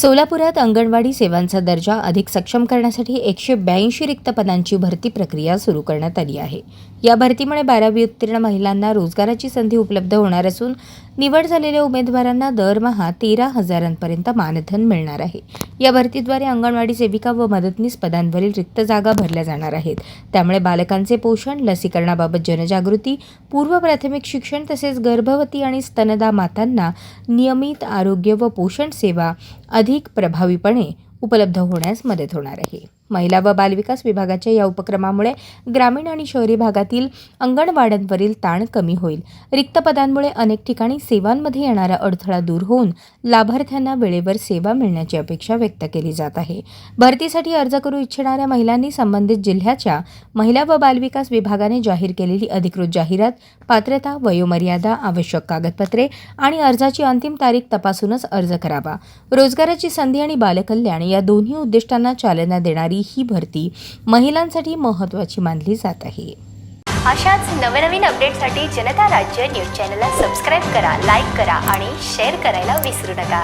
सोलापुरात अंगणवाडी सेवांचा दर्जा अधिक सक्षम करण्यासाठी 182 रिक्त पदांची भरती प्रक्रिया सुरू करण्यात आली आहे। या भरतीमुळे 12वी उत्तीर्ण महिलांना रोजगाराची संधी उपलब्ध होणार असून निवड झालेल्या उमेदवारांना दरमहा 13,000 मानधन मिळणार आहे। या भरतीद्वारे अंगणवाडी सेविका व मदतनीस पदांवरील रिक्त जागा भरल्या जाणार आहेत। त्यामुळे बालकांचे पोषण, लसीकरणाबाबत जनजागृती, पूर्व प्राथमिक शिक्षण तसेच गर्भवती आणि स्तनदा मातांना नियमित आरोग्य व पोषण सेवा अधिक प्रभावीपणे उपलब्ध होण्यास मदत होणार आहे। महिला व बालविकास विभागाच्या या उपक्रमामुळे ग्रामीण आणि शहरी भागातील अंगणवाड्यांवरील ताण कमी होईल। रिक्त पदांमुळे अनेक ठिकाणी सेवांमध्ये येणारा अडथळा दूर होऊन लाभार्थ्यांना वेळेवर सेवा मिळण्याची अपेक्षा व्यक्त केली जात आहे। भरतीसाठी अर्ज करू इच्छिणाऱ्या महिलांनी संबंधित जिल्ह्याच्या महिला व बालविकास विभागाने जाहीर केलेली अधिकृत जाहिरात, पात्रता, वयोमर्यादा, आवश्यक कागदपत्रे आणि अर्जाची अंतिम तारीख तपासूनच अर्ज करावा। रोजगाराची संधी आणि बालकल्याण या दोन्ही उद्दिष्टांना चालना देणारी ही भरती महिलांसाठी महत्त्वाची मानली जात आहे। अशाच नवनवीन अपडेटसाठी जनता राज्य न्यूज चॅनलला सबस्क्राईब करा, लाईक करा आणि शेअर करायला विसरू नका।